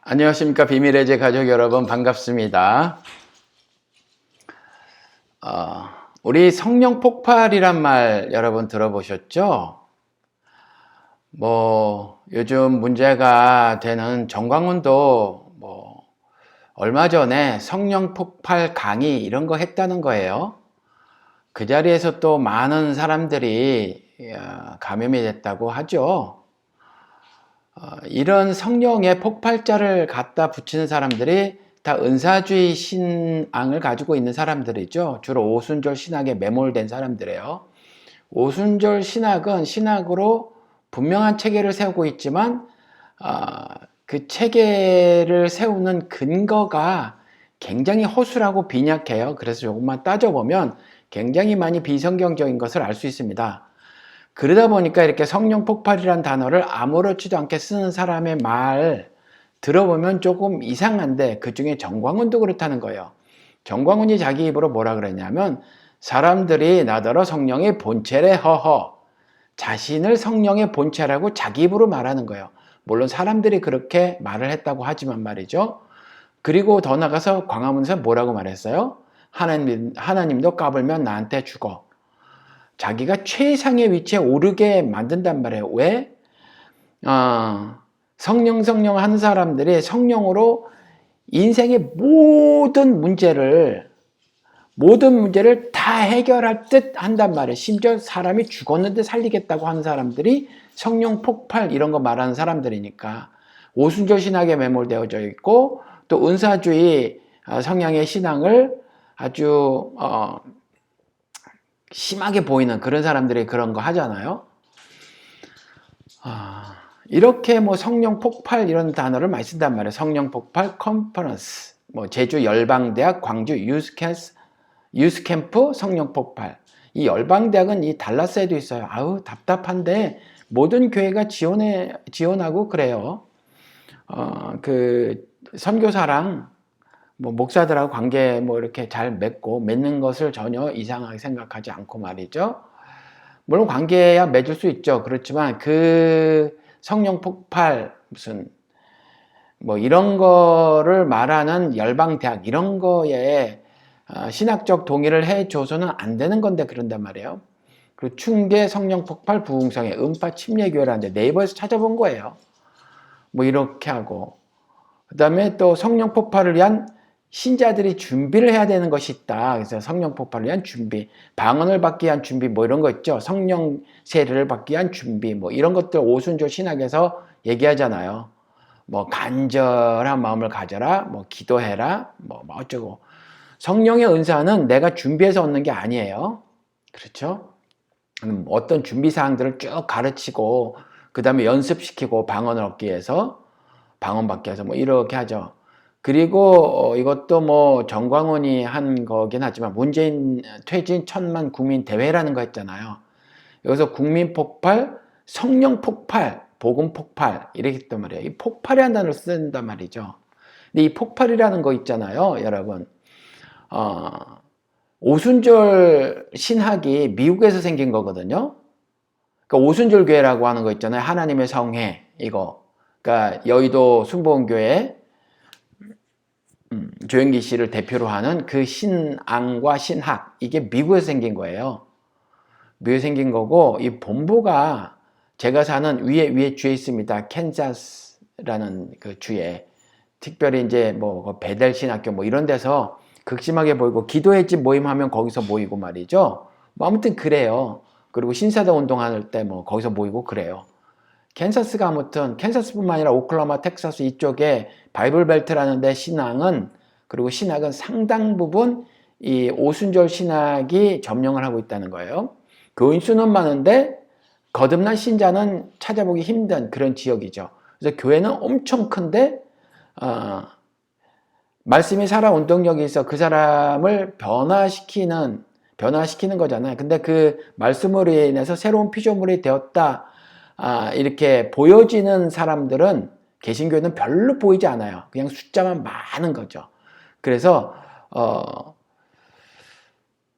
안녕하십니까. 비밀의 제 가족 여러분, 반갑습니다. 우리 성령 폭발이란 말 여러분 들어보셨죠? 요즘 문제가 되는 정광훈도 얼마 전에 성령 폭발 강의 이런 거 했다는 거예요. 그 자리에서 또 많은 사람들이 감염이 됐다고 하죠. 이런 성령의 폭발자를 갖다 붙이는 사람들이 다 은사주의 신앙을 가지고 있는 사람들이죠. 주로 오순절 신학에 매몰된 사람들이에요. 오순절 신학은 신학으로 분명한 체계를 세우고 있지만 그 체계를 세우는 근거가 굉장히 허술하고 빈약해요. 그래서 조금만 따져보면 굉장히 많이 비성경적인 것을 알 수 있습니다. 그러다 보니까 이렇게 성령 폭발이라는 단어를 아무렇지도 않게 쓰는 사람의 말 들어보면 조금 이상한데, 그 중에 정광훈도 그렇다는 거예요. 정광훈이 자기 입으로 뭐라 그랬냐면, 사람들이 나더러 성령의 본체래 허허, 자신을 성령의 본체라고 자기 입으로 말하는 거예요. 물론 사람들이 그렇게 말을 했다고 하지만 말이죠. 그리고 더 나가서 광화문에서 뭐라고 말했어요? 하나님도 까불면 나한테 죽어. 자기가 최상의 위치에 오르게 만든단 말이에요. 왜? 성령 하는 사람들이 성령으로 인생의 모든 문제를 다 해결할 듯 한단 말이에요. 심지어 사람이 죽었는데 살리겠다고 하는 사람들이 성령 폭발 이런 거 말하는 사람들이니까 오순절 신학에 매몰되어져 있고, 또 은사주의 성향의 신앙을 아주 심하게 보이는 그런 사람들이 그런 거 하잖아요. 이렇게 성령 폭발 이런 단어를 많이 쓴단 말이에요. 성령 폭발 컨퍼런스, 제주 열방대학, 광주 유스캠프 성령 폭발. 이 열방대학은 이 달라스에도 있어요. 아우 답답한데 모든 교회가 지원하고 그래요. 그 선교사랑 목사들하고 관계 이렇게 잘 맺는 것을 전혀 이상하게 생각하지 않고 말이죠. 물론 관계야 맺을 수 있죠. 그렇지만 그 성령 폭발 이런 거를 말하는 열방대학 이런 거에 신학적 동의를 해줘서는 안 되는 건데 그런단 말이에요. 그리고 충계 성령 폭발 부흥성의 음파 침례교회라는데 네이버에서 찾아본 거예요. 이렇게 하고, 그 다음에 또 성령 폭발을 위한 신자들이 준비를 해야 되는 것이 있다. 그래서 성령 폭발을 위한 준비, 방언을 받기 위한 준비, 이런 거 있죠. 성령 세례를 받기 위한 준비, 이런 것들 오순절 신학에서 얘기하잖아요. 간절한 마음을 가져라, 기도해라, 어쩌고. 성령의 은사는 내가 준비해서 얻는 게 아니에요. 그렇죠? 어떤 준비 사항들을 쭉 가르치고, 그 다음에 연습시키고 방언을 얻기 위해서, 방언 받기 위해서 이렇게 하죠. 그리고 이것도 정광훈이 한 거긴 하지만 문재인 퇴진 천만 국민 대회라는 거 했잖아요. 여기서 국민 폭발, 성령 폭발, 복음 폭발 이렇게 했단 말이에요. 이 폭발이라는 단어를 쓴단 말이죠. 근데 이 폭발이라는 거 있잖아요, 여러분. 오순절 신학이 미국에서 생긴 거거든요. 그러니까 오순절 교회라고 하는 거 있잖아요. 하나님의 성회 이거. 그러니까 여의도 순복음교회 조영기 씨를 대표로 하는 그 신앙과 신학, 이게 미국에서 생긴 거예요. 미국에 생긴 거고, 이 본부가 제가 사는 위에 주에 있습니다. 캔자스라는 그 주에. 특별히 이제 베델 신학교 이런 데서 극심하게 보이고, 기도의 집 모임하면 거기서 모이고 말이죠. 아무튼 그래요. 그리고 신사도 운동할 때 거기서 모이고 그래요. 캔사스가 아무튼 캔사스뿐만 아니라 오클라호마, 텍사스 이쪽에 바이블 벨트라는 데 그리고 신학은 상당 부분 이 오순절 신학이 점령을 하고 있다는 거예요. 교인 수는 많은데 거듭난 신자는 찾아보기 힘든 그런 지역이죠. 그래서 교회는 엄청 큰데 말씀이 살아 운동력이 있어 그 사람을 변화시키는 거잖아요. 근데 그 말씀으로 인해서 새로운 피조물이 되었다, 이렇게 보여지는 사람들은 개신교는 별로 보이지 않아요. 그냥 숫자만 많은 거죠. 그래서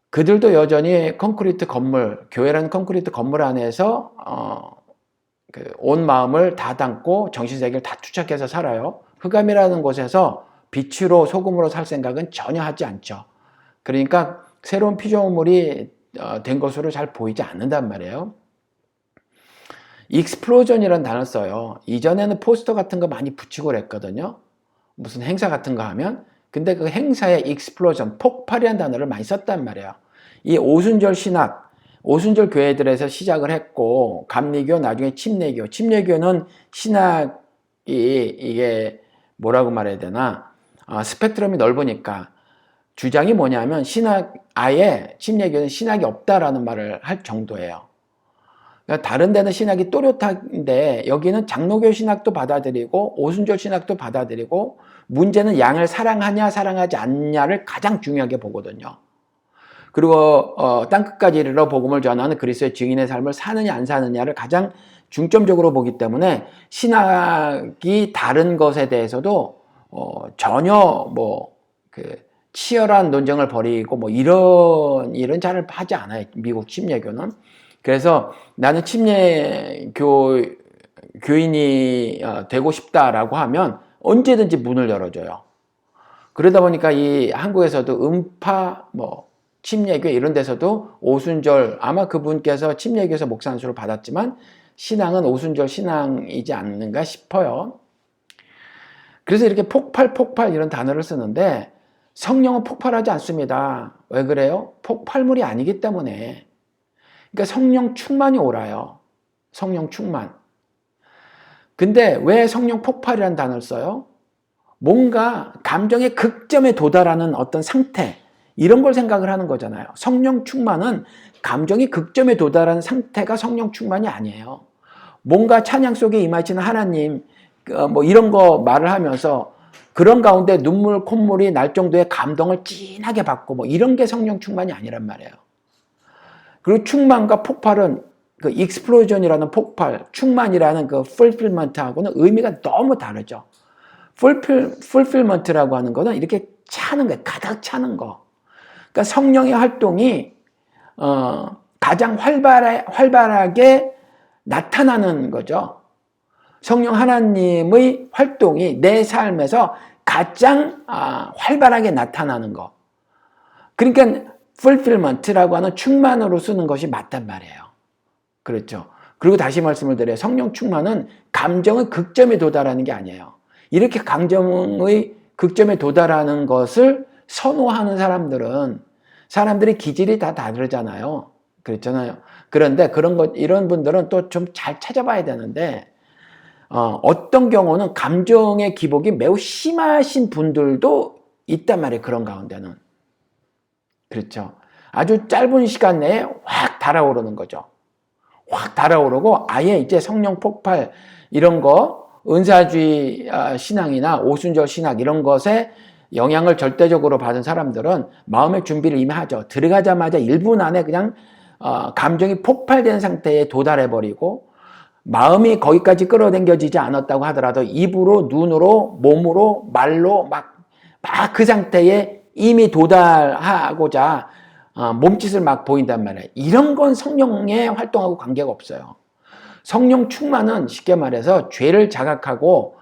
그들도 여전히 교회라는 콘크리트 건물 안에서 온 마음을 다 담고 정신세계를 다 투척해서 살아요. 흑암이라는 곳에서 빛으로 소금으로 살 생각은 전혀 하지 않죠. 그러니까 새로운 피조물이 된 것으로 잘 보이지 않는단 말이에요. 익스플로전이라는 단어를 써요. 이전에는 포스터 같은 거 많이 붙이고 그랬거든요. 무슨 행사 같은 거 하면. 근데 그 행사에 익스플로전, 폭발이라는 단어를 많이 썼단 말이에요. 이 오순절 신학, 오순절 교회들에서 시작을 했고, 감리교, 나중에 침례교. 침례교는 신학이 이게 뭐라고 말해야 되나? 스펙트럼이 넓으니까 주장이 뭐냐면 아예 침례교는 신학이 없다라는 말을 할 정도예요. 그러니까 다른 데는 신학이 또렷한데 여기는 장로교 신학도 받아들이고 오순절 신학도 받아들이고 문제는 양을 사랑하냐 사랑하지 않냐를 가장 중요하게 보거든요. 그리고 땅끝까지 이르러 복음을 전하는 그리스도의 증인의 삶을 사느냐 안 사느냐를 가장 중점적으로 보기 때문에 신학이 다른 것에 대해서도 전혀 치열한 논쟁을 벌이고 이런 일은 잘 하지 않아요. 미국 침례교는. 그래서 나는 교인이 되고 싶다라고 하면 언제든지 문을 열어줘요. 그러다 보니까 이 한국에서도 음파, 침례교 이런 데서도 오순절, 아마 그분께서 침례교에서 목사 안수를 받았지만 신앙은 오순절 신앙이지 않는가 싶어요. 그래서 이렇게 폭발 이런 단어를 쓰는데 성령은 폭발하지 않습니다. 왜 그래요? 폭발물이 아니기 때문에. 그러니까 성령 충만이 옳아요. 성령 충만. 근데 왜 성령 폭발이라는 단어를 써요? 뭔가 감정의 극점에 도달하는 어떤 상태, 이런 걸 생각을 하는 거잖아요. 성령 충만은 감정이 극점에 도달하는 상태가 성령 충만이 아니에요. 뭔가 찬양 속에 임하시는 하나님, 이런 거 말을 하면서 그런 가운데 눈물, 콧물이 날 정도의 감동을 진하게 받고 이런 게 성령 충만이 아니란 말이에요. 그리고 충만과 폭발은 그 익스플로전이라는 폭발, 충만이라는 그 fulfillment하고는 의미가 너무 다르죠. fulfillment라고 하는 거는 이렇게 차는 거예요. 가득 차는 거. 그러니까 성령의 활동이 가장 활발하게 나타나는 거죠. 성령 하나님의 활동이 내 삶에서 가장 활발하게 나타나는 거. 그러니까 fulfillment라고 하는 충만으로 쓰는 것이 맞단 말이에요. 그렇죠. 그리고 다시 말씀을 드려요. 성령 충만은 감정의 극점에 도달하는 게 아니에요. 이렇게 감정의 극점에 도달하는 것을 선호하는 사람들이 기질이 다 다르잖아요. 그렇잖아요. 그런데 이런 분들은 또 좀 잘 찾아봐야 되는데, 어떤 경우는 감정의 기복이 매우 심하신 분들도 있단 말이에요. 그런 가운데는. 그렇죠. 아주 짧은 시간 내에 확 달아오르는 거죠. 확 달아오르고 아예 이제 성령 폭발 이런 거, 은사주의 신앙이나 오순절 신학 이런 것에 영향을 절대적으로 받은 사람들은 마음의 준비를 이미 하죠. 들어가자마자 1분 안에 그냥 감정이 폭발된 상태에 도달해버리고 마음이 거기까지 끌어당겨지지 않았다고 하더라도 입으로, 눈으로, 몸으로, 말로 막 그 상태에 이미 도달하고자 몸짓을 막 보인단 말이에요. 이런 건 성령의 활동하고 관계가 없어요. 성령 충만은 쉽게 말해서 죄를 자각하고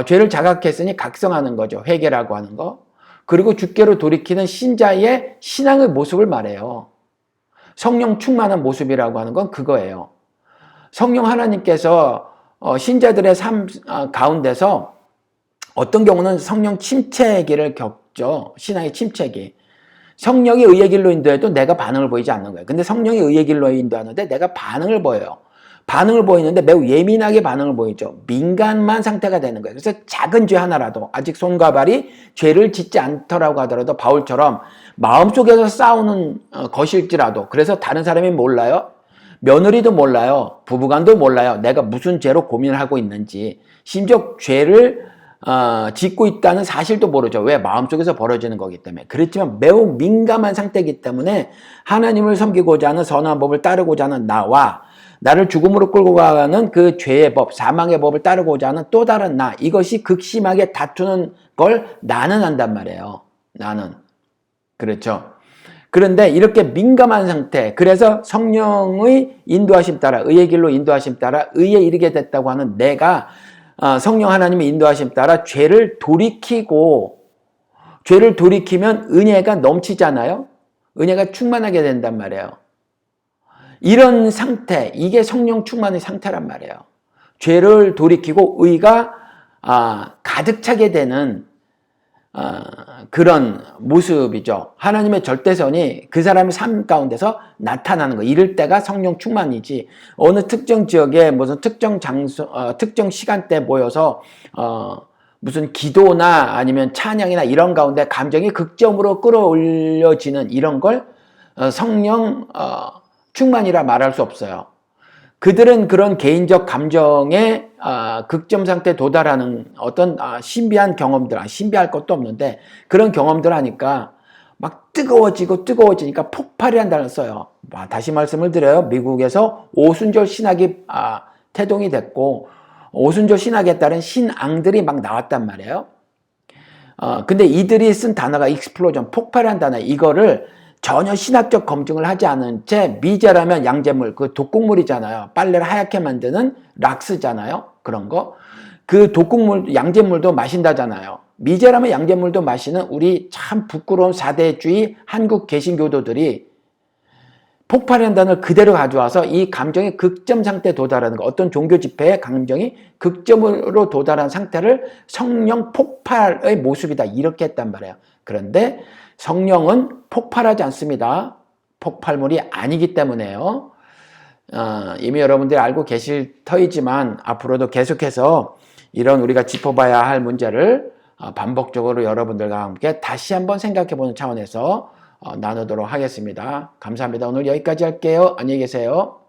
죄를 자각했으니 각성하는 거죠. 회개라고 하는 거. 그리고 주께로 돌이키는 신자의 신앙의 모습을 말해요. 성령 충만한 모습이라고 하는 건 그거예요. 성령 하나님께서 신자들의 삶 가운데서 어떤 경우는 성령 침체기를 겪죠. 신앙의 침체기. 성령이 의의 길로 인도해도 내가 반응을 보이지 않는 거예요. 근데 성령이 의의 길로 인도하는데 내가 반응을 보여요. 반응을 보이는데 매우 예민하게 반응을 보이죠. 민감한 상태가 되는 거예요. 그래서 작은 죄 하나라도 아직 손과 발이 죄를 짓지 않더라고 하더라도 바울처럼 마음속에서 싸우는 것일지라도, 그래서 다른 사람이 몰라요. 며느리도 몰라요. 부부간도 몰라요. 내가 무슨 죄로 고민을 하고 있는지. 심지어 죄를 짓고 있다는 사실도 모르죠. 왜? 마음속에서 벌어지는 거기 때문에. 그렇지만 매우 민감한 상태이기 때문에 하나님을 섬기고자 하는 선한 법을 따르고자 하는 나와 나를 죽음으로 끌고 가는 그 죄의 법, 사망의 법을 따르고자 하는 또 다른 나, 이것이 극심하게 다투는 걸 나는 한단 말이에요. 나는. 그렇죠. 그런데 이렇게 민감한 상태, 그래서 성령의 인도하심 따라, 의의 길로 인도하심 따라 의에 이르게 됐다고 하는 내가 성령 하나님의 인도하심 따라 죄를 돌이키면 은혜가 넘치잖아요. 은혜가 충만하게 된단 말이에요. 이런 상태, 이게 성령 충만의 상태란 말이에요. 죄를 돌이키고 의가 가득 차게 되는 그런 모습이죠. 하나님의 절대선이 그 사람의 삶 가운데서 나타나는 거. 이럴 때가 성령 충만이지. 어느 특정 지역에 무슨 특정 장소, 특정 시간대 모여서 무슨 기도나 아니면 찬양이나 이런 가운데 감정이 극점으로 끌어올려지는 이런 걸 성령 충만이라 말할 수 없어요. 그들은 그런 개인적 감정의 극점 상태에 도달하는 어떤 신비한 경험들, 신비할 것도 없는데 그런 경험들 하니까 막 뜨거워지니까 폭발이 한다는 써요. 다시 말씀을 드려요. 미국에서 오순절 신학이 태동이 됐고 오순절 신학에 따른 신앙들이 막 나왔단 말이에요. 근데 이들이 쓴 단어가 익스플로전, 폭발한 단어, 이거를 전혀 신학적 검증을 하지 않은 채 미제라면 양잿물, 그 독국물이잖아요. 빨래를 하얗게 만드는 락스잖아요. 그런 거. 그 독국물, 양잿물도 마신다잖아요. 미제라면 양잿물도 마시는 우리 참 부끄러운 사대주의 한국 개신교도들이 폭발한 단어를 그대로 가져와서 이 감정이 극점 상태에 도달하는 거, 어떤 종교 집회의 감정이 극점으로 도달한 상태를 성령 폭발의 모습이다, 이렇게 했단 말이에요. 그런데 성령은 폭발하지 않습니다. 폭발물이 아니기 때문에요. 이미 여러분들이 알고 계실 터이지만 앞으로도 계속해서 이런 우리가 짚어봐야 할 문제를 반복적으로 여러분들과 함께 다시 한번 생각해보는 차원에서 나누도록 하겠습니다. 감사합니다. 오늘 여기까지 할게요. 안녕히 계세요.